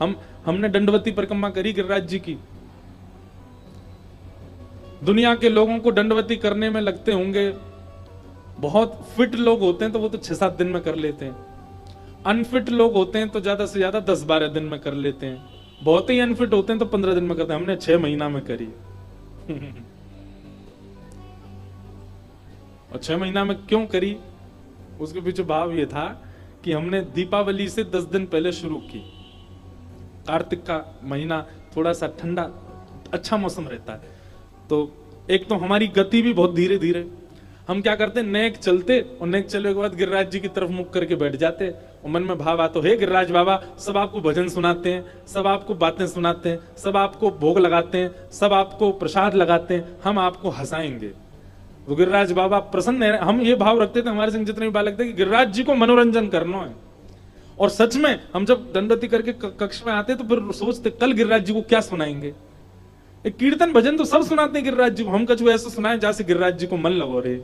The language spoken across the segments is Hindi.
हमने दंडवती परिक्रमा करी गिरिराज जी की। दुनिया के लोगों को दंडवती करने में लगते होंगे, बहुत फिट लोग होते हैं तो वो तो 6-7 दिन में कर लेते हैं, अनफिट लोग होते हैं तो ज्यादा से ज्यादा 10-12 दिन में कर लेते हैं, बहुत ही अनफिट होते हैं तो 15 दिन में करते हैं। हमने 6 महीना में करी। और 6 महीना में क्यों करी, उसके पीछे भाव ये था कि हमने दीपावली से 10 दिन पहले शुरू की। कार्तिक का महीना थोड़ा सा ठंडा अच्छा मौसम रहता है, तो एक तो हमारी गति भी बहुत धीरे धीरे, हम क्या करते नेक चलते और नेक चलने के बाद गिरिराज जी की तरफ मुख करके बैठ जाते और मन में भाव आता, हे गिरिराज बाबा, सब आपको भजन सुनाते हैं, सब आपको बातें सुनाते हैं, सब आपको भोग लगाते हैं, सब आपको प्रसाद लगाते हैं, हम आपको हंसाएंगे। वो गिरिराज बाबा प्रसन्न है। हम ये भाव रखते थे, हमारे संग जितने भी बालक थे, कि गिरिराज जी को मनोरंजन करना है। और सच में हम जब दंडवती करके कक्ष में आते तो फिर सोचते कल गिरिराज जी को क्या सुनाएंगे। एक कीर्तन भजन तो सब सुनाते हैं गिरिराज जी को, हम कछु ऐसा सुनाए जैसे गिरिराज जी को मन लगो रे।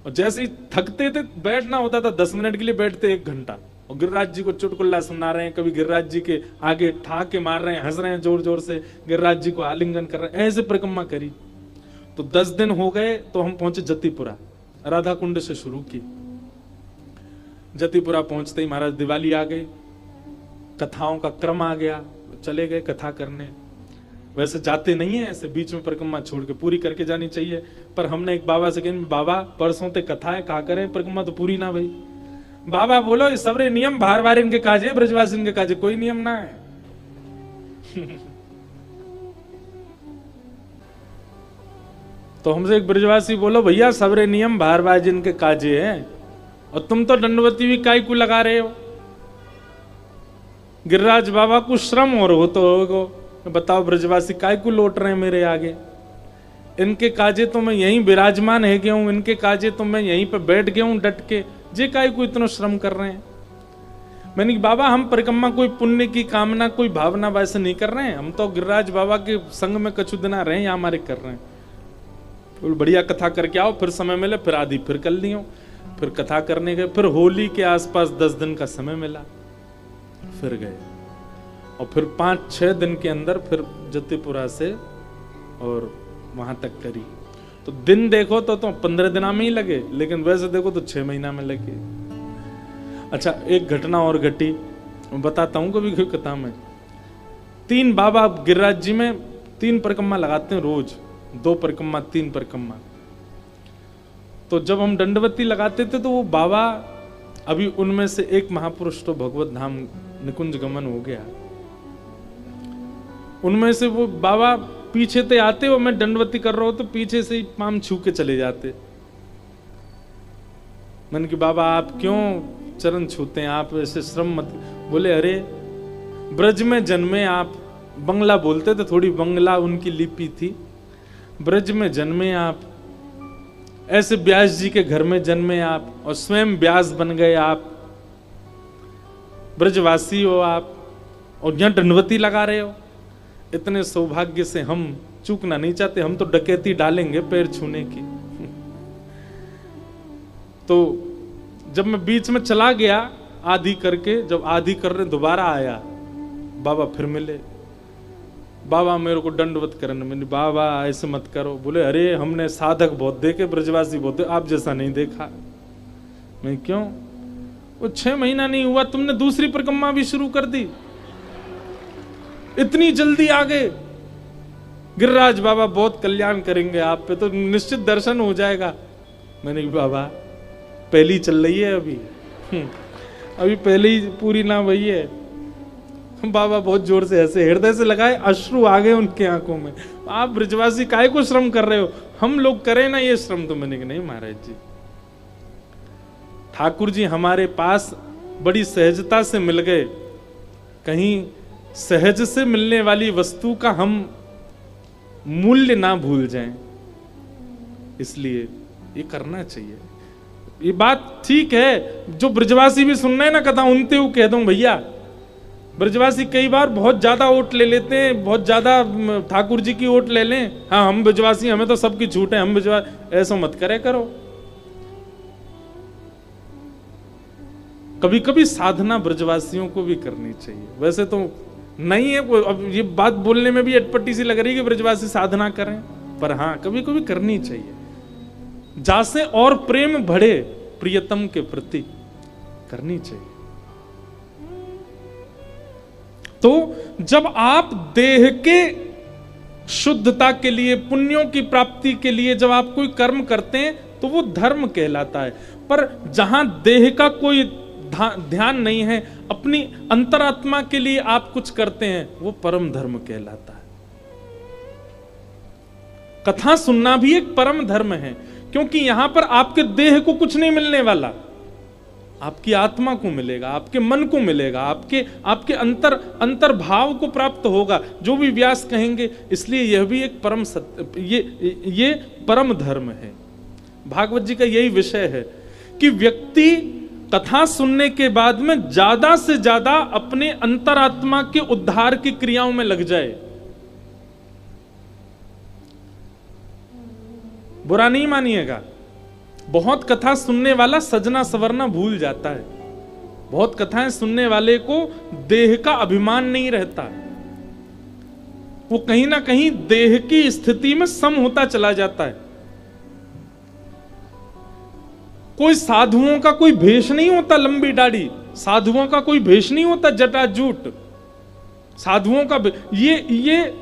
और जैसे ही थकते थे, बैठना होता था 10 मिनट के लिए, बैठते 1 घंटा और गिरिराज जी को चुटकुल्ला सुना रहे हैं, कभी गिरिराज जी के आगे ठाके मार रहे हैं, हंस रहे हैं जोर जोर से, गिरिराज जी को आलिंगन कर रहे हैं, ऐसे परिक्रमा करी। तो 10 दिन हो गए तो हम पहुंचे जतिपुरा, राधा कुंड से शुरू की। जतिपुरा पहुंचते ही महाराज दिवाली आ गई, कथाओं का क्रम आ गया, चले गए कथा करने। वैसे जाते नहीं है ऐसे बीच में परिक्रमा छोड़ के, पूरी करके जानी चाहिए। पर हमने एक बाबा से कहा, बाबा परसों ते कथा है, कहा करें परिक्रमा तो पूरी ना भाई। बाबा बोलो ये सबरे नियम बार बार इनके काजे, ब्रजवासी इनके काजे, कोई नियम ना है। तो हमसे एक ब्रजवासी बोलो, भैया सबरे नियम बार बार जिनके काजे हैं, और तुम तो दंडवती भी काय को लगा रहे हो, गिरिराज बाबा को श्रम और हो तो होगो। बताओ ब्रजवासी काय को लौट रहे हैं मेरे आगे, इनके काजे तो मैं यहीं विराजमान है गया हूं, इनके काजे तो मैं यहीं पे बैठ गया हूं डट के, जे काय को इतना श्रम कर रहे हैं। मैंने बाबा हम परिक्रमा कोई पुण्य की कामना कोई भावना वैसे नहीं कर रहे हैं, हम तो गिरिराज बाबा के संग में कछु दिना रहे हैं, हमारे कर रहे हैं। तो बढ़िया कथा करके आओ, फिर समय मिले फिर आदि फिर कर लियो, फिर कथा करने गए। फिर होली के आसपास 10 दिन का समय मिला, फिर गए और फिर 5-6 दिन के अंदर फिर जतिपुरा से और वहां तक करी। तो दिन देखो तो 15 दिना में ही लगे, लेकिन वैसे देखो तो 6 महीना में लगे। अच्छा एक घटना और घटी, बताता हूं कभी कोई कथा में। 3 बाबा गिरिराज जी में 3 परिक्रमा लगाते हैं रोज, 2 परिक्रमा 3 परिक्रमा। तो जब हम दंडवती लगाते थे तो वो बाबा, अभी उनमें से एक महापुरुष तो भगवत धाम निकुंज गमन हो गया, उनमें से वो बाबा पीछे ते आते और मैं दंडवती कर रहा हूं तो पीछे से ही पाम छू के चले जाते। मैंने कि बाबा आप क्यों चरण छूते हैं, आप ऐसे श्रम मत। बोले अरे ब्रज में जन्मे आप, बंगला बोलते थे, थोड़ी बंगला उनकी लिपि थी, ब्रज में जन्मे आप, ऐसे व्यास जी के घर में जन्मे आप और स्वयं व्यास बन गए आप, ब्रजवासी हो आप और यहां दंडवती लगा रहे हो। इतने सौभाग्य से हम चूकना नहीं चाहते, हम तो डकैती डालेंगे पैर छूने की। तो जब मैं बीच में चला गया आदि करके, जब आदि कर रहे दोबारा आया, बाबा फिर मिले, बाबा मेरे को दंडवत करने। मैंने बाबा ऐसे मत करो। बोले अरे हमने साधक बहुत देखे, ब्रजवासी बहुत देखे, आप जैसा नहीं देखा। मैं क्यों? वो 6 महीना नहीं हुआ तुमने दूसरी परिक्रमा भी शुरू कर दी, इतनी जल्दी आ गए। गिरिराज बाबा बहुत कल्याण करेंगे आप पे, तो निश्चित दर्शन हो जाएगा। मैंने बाबा पहली चल रही है अभी, अभी पहले ही पूरी ना वही है। बाबा बहुत जोर से हंसे, हृदय से लगाए, अश्रु आ गए उनके आंखों में। आप ब्रजवासी काहे को श्रम कर रहे हो, हम लोग करें ना ये श्रम। तो मैंने कहा नहीं महाराज जी, ठाकुर जी हमारे पास बड़ी सहजता से मिल गए, कहीं सहज से मिलने वाली वस्तु का हम मूल्य ना भूल जाएं, इसलिए ये करना चाहिए। ये बात ठीक है, जो ब्रजवासी भी सुन रहे हैं ना कथा, उनते वो कह दूं भैया, ब्रजवासी कई बार बहुत ज्यादा वोट ले लेते हैं, बहुत ज्यादा ठाकुर जी की वोट ले लें, हाँ हम ब्रजवासी हमें तो सबकी छूट है, हम ब्रजवासी, ऐसा मत करे करो। कभी कभी साधना ब्रजवासियों को भी करनी चाहिए। वैसे तो नहीं है, अब ये बात बोलने में भी अटपटी सी लग रही है कि ब्रजवासी साधना करें, पर हाँ कभी कभी करनी चाहिए, जासे और प्रेम बढ़े प्रियतम के प्रति, करनी चाहिए। तो जब आप देह के शुद्धता के लिए, पुण्यों की प्राप्ति के लिए जब आप कोई कर्म करते हैं तो वो धर्म कहलाता है, पर जहां देह का कोई ध्यान नहीं है, अपनी अंतरात्मा के लिए आप कुछ करते हैं, वो परम धर्म कहलाता है। कथा सुनना भी एक परम धर्म है, क्योंकि यहां पर आपके देह को कुछ नहीं मिलने वाला, आपकी आत्मा को मिलेगा, आपके मन को मिलेगा, आपके अंतर भाव को प्राप्त होगा, जो भी व्यास कहेंगे। इसलिए यह भी एक परम सत्य, ये परम धर्म है। भागवत जी का यही विषय है कि व्यक्ति कथा सुनने के बाद में ज्यादा से ज्यादा अपने अंतरात्मा के उद्धार की क्रियाओं में लग जाए। बुरा नहीं मानिएगा, बहुत कथा सुनने वाला सजना सवरना भूल जाता है। बहुत कथाएं सुनने वाले को देह का अभिमान नहीं रहता, वो कहीं ना कहीं देह की स्थिति में सम होता चला जाता है। कोई साधुओं का कोई भेष नहीं होता लंबी दाढ़ी, साधुओं का कोई भेष नहीं होता जटाजूट, साधुओं का ये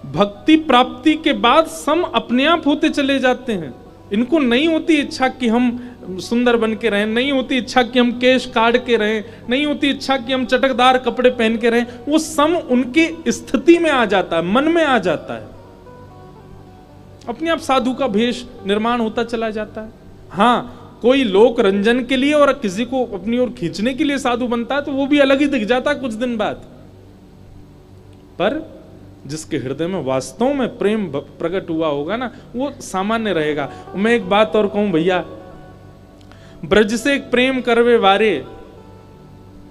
भक्ति प्राप्ति के बाद सम अपने आप होते चले जाते हैं। इनको नहीं होती इच्छा कि हम सुंदर बन के रहें, नहीं होती इच्छा कि हम केश काट के रहें, नहीं होती इच्छा कि हम चटकदार कपड़े पहन के रहें। वो सम उनकी स्थिति में आ जाता है, मन में आ जाता है, अपने आप साधु का भेष निर्माण होता चला जाता है। हाँ, कोई लोक रंजन के लिए और किसी को अपनी ओर खींचने के लिए साधु बनता है तो वो भी अलग ही दिख जाता है कुछ दिन बाद, पर जिसके हृदय में वास्तव में प्रेम प्रकट हुआ होगा ना, वो सामान्य रहेगा। मैं एक बात और कहूं भैया, ब्रज से प्रेम करवे वारे,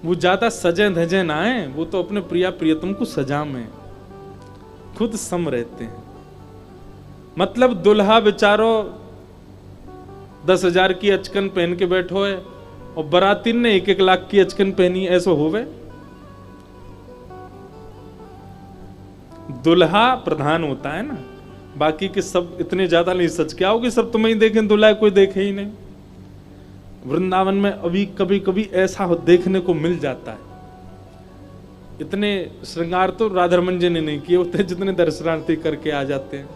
वो ज्यादा सजे धजे ना है, वो तो अपने प्रिया प्रियतम को सजा में खुद सम रहते हैं। मतलब दुल्हा बेचारो 10,000 की अचकन पहन के बैठो है और बरातीन ने 1-1 लाख की अचकन पहनी, ऐसा होवे? दुल्हा प्रधान होता है ना, बाकी के सब इतने ज्यादा नहीं। सच क्या होगी, सब तुम्हें ही देखें, दुल्हा कोई देखे ही नहीं। वृंदावन में अभी कभी कभी ऐसा देखने को मिल जाता है। इतने श्रृंगार तो राधारमन जी ने नहीं किए होते जितने दर्शनार्थी करके आ जाते हैं।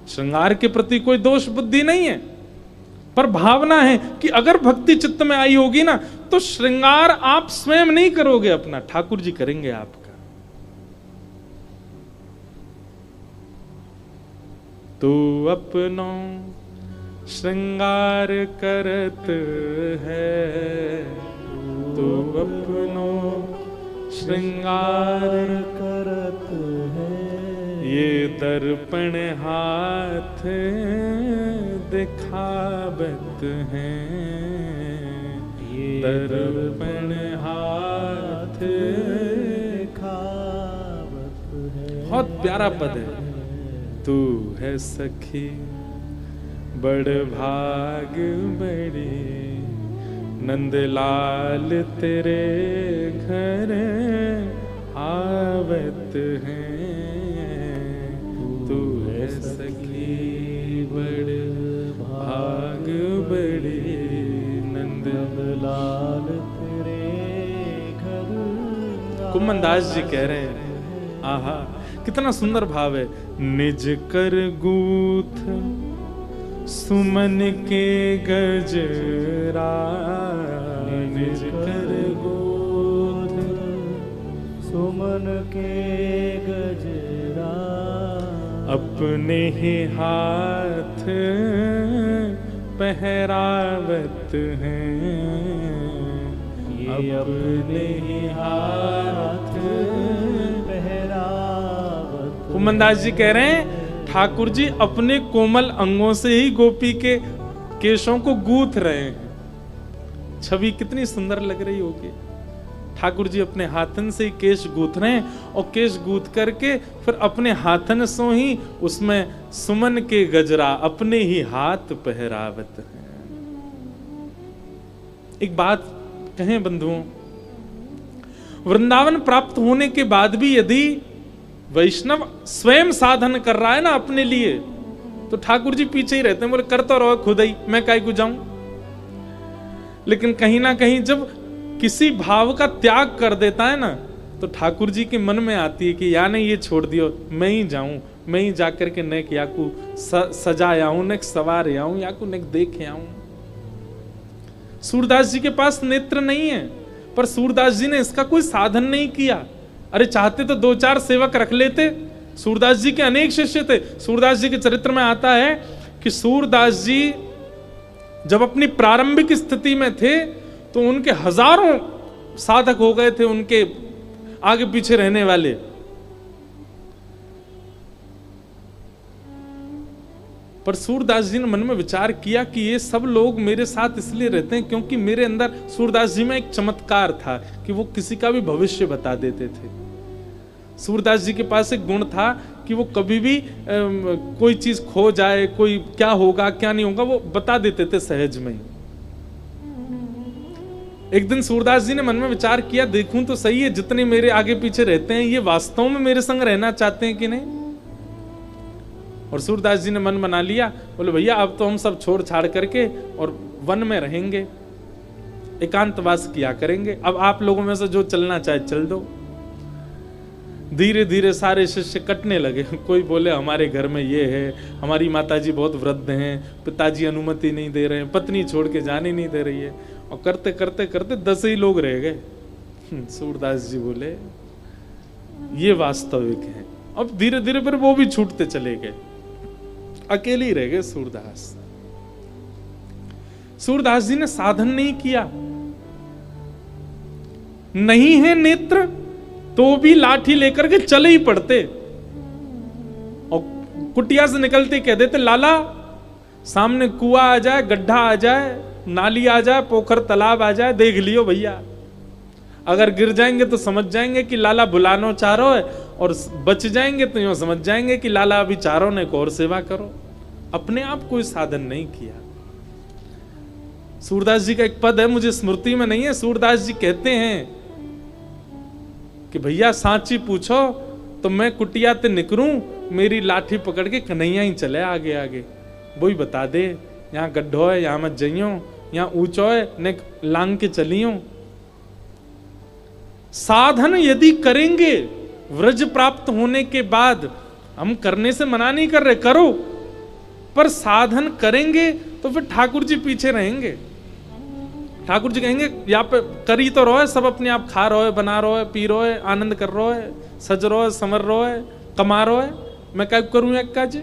श्रृंगार के प्रति कोई दोष बुद्धि नहीं है, पर भावना है कि अगर भक्ति चित्त में आई होगी ना, तो श्रृंगार आप स्वयं नहीं करोगे अपना, ठाकुर जी करेंगे आपका। तू अपनो श्रृंगार करत है, तू अपनो श्रृंगार करत है, ये दर्पण हाथ दिखावत है, ये दर्पण हाथ दिखावत है। बहुत प्यारा पद है। तू है सखी बड़ भाग बड़ी, नंदलाल तेरे घर आवत है। तू है सखी बड़ भाग बड़ी, नंदलाल तेरे घर। कुमनदास जी कह रहे हैं, आहा कितना सुंदर भाव है। निज कर गूथ सुमन के गजरा, निज कर गूथ सुमन के गजरा, अपने ही हाथ पहरावत हैं, ये अपने ही हाथ पहरावत। कुमनदास जी कह रहे हैं, ठाकुर जी अपने कोमल अंगों से ही गोपी के केशों को गूंथ रहे हैं। छवि कितनी सुंदर लग रही होगी। ठाकुर जी अपने हाथन से ही केश गूंथ रहे हैं, और केश गूंथ करके फिर अपने हाथन से ही उसमें सुमन के गजरा अपने ही हाथ पहरावत हैं। एक बात कहें बंधुओं, वृंदावन प्राप्त होने के बाद भी यदि वैष्णव स्वयं साधन कर रहा है ना अपने लिए, तो ठाकुर जी पीछे ही रहते हैं, बोले कर तो रहो खुद ही, मैं काहे को जाऊं। लेकिन कहीं ना कहीं जब किसी भाव का त्याग कर देता है ना, तो ठाकुर जी के मन में आती है कि या नहीं ये छोड़ दियो, मैं ही जाऊं, मैं ही जाकर के नेक याकू सजाया हूं, नेक सवार आऊं, याकू नेक देखे आऊं। सूरदास जी के पास नेत्र नहीं है, पर सूरदास जी ने इसका कोई साधन नहीं किया। अरे चाहते तो 2-4 सेवक रख लेते। सूरदास जी के अनेक शिष्य थे। सूरदास जी के चरित्र में आता है कि सूरदास जी जब अपनी प्रारंभिक स्थिति में थे तो उनके हजारों साधक हो गए थे, उनके आगे पीछे रहने वाले। पर सूरदास जी ने मन में विचार किया कि ये सब लोग मेरे साथ इसलिए रहते हैं क्योंकि मेरे अंदर सूरदास जी में एक चमत्कार था कि वो किसी का भी भविष्य बता देते थे। सूरदास जी के पास एक गुण था कि वो कभी भी कोई चीज खो जाए, कोई क्या होगा क्या नहीं होगा, वो बता देते थे सहज में ही। एक दिन सूरदास जी ने मन में विचार किया, देखूं तो सही है जितने मेरे आगे पीछे रहते हैं ये वास्तव में मेरे संग रहना चाहते हैं कि नहीं। और सूरदास जी ने मन बना लिया, बोले भैया अब तो हम सब छोड़ छाड़ करके और वन में रहेंगे, एकांतवास किया करेंगे, अब आप लोगों में से जो चलना चाहे चल दो। धीरे धीरे सारे शिष्य कटने लगे। कोई बोले हमारे घर में ये है, हमारी माताजी बहुत वृद्ध हैं, पिताजी अनुमति नहीं दे रहे हैं, पत्नी छोड़ के जाने नहीं दे रही है। और करते करते करते 10 ही लोग रह गए। सूरदास जी बोले ये वास्तविक है। अब धीरे धीरे फिर वो भी छूटते चले गए, अकेले ही रह गए सूरदास। सूरदास जी ने साधन नहीं किया। नहीं है नेत्र तो भी लाठी लेकर के चले ही पड़ते, और कुटिया से निकलते कह देते लाला सामने कुआं आ जाए, गड्ढा आ जाए, नाली आ जाए, पोखर तालाब आ जाए, देख लियो भैया। अगर गिर जाएंगे तो समझ जाएंगे कि लाला बुलानो चारो है, और बच जाएंगे तो यूं समझ जाएंगे कि लाला अभी चारों ने को और सेवा करो। अपने आप कोई साधन नहीं किया। सूरदास जी का एक पद है, मुझे स्मृति में नहीं है। सूरदास जी कहते हैं कि भैया सांची पूछो तो मैं कुटिया ते निकरूं, मेरी लाठी पकड़ के कन्हैया ही चले आगे आगे, वही बता दे यहाँ गड्ढो है, यहाँ मत जइयो, यहाँ ऊंचो है, ने लांग के चलियो। साधन यदि करेंगे व्रज प्राप्त होने के बाद, हम करने से मना नहीं कर रहे, करो, पर साधन करेंगे तो फिर ठाकुर जी पीछे रहेंगे। ठाकुर जी कहेंगे यहाँ पे करी तो रहो है, सब अपने आप खा रहो है, बना रहो है, पी रहो है, आनंद कर रहो है, सज रहो है, समर रहो है, कमा रहो है, मैं क्या करूं एक काज।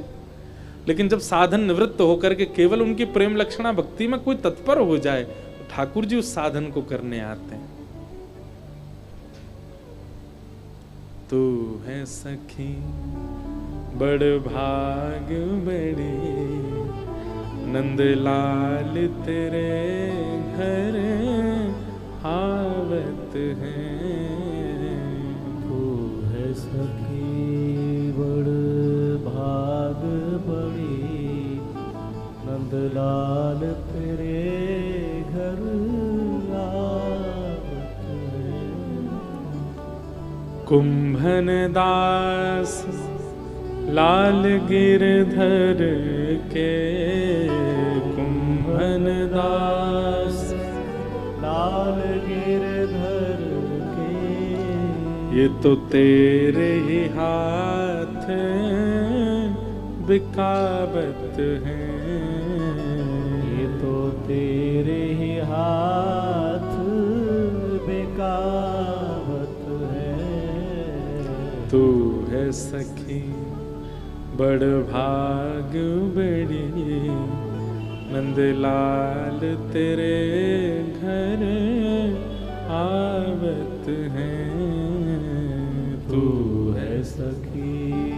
लेकिन जब साधन निवृत्त होकर के केवल उनकी प्रेम लक्षणा भक्ति में कोई तत्पर हो जाए, तो ठाकुर जी उस साधन को करने आते हैं। तू है सखी बड़ भाग बड़ी, नंदलाल तेरे घर आवत है। तू है सखी बड़ भाग बड़ी, नंदलाल तेरे घर आवत है। कुंभन दास लाल गिरधर के, कुंभन दास लाल गिरधर के, ये तो तेरे ही हाथ बिकावत है। ये तो तेरे ही हाथ बिकावत है। तू है सखी बड़ भाग बड़ी, नंदलाल तेरे घर आवत है। तू है सखी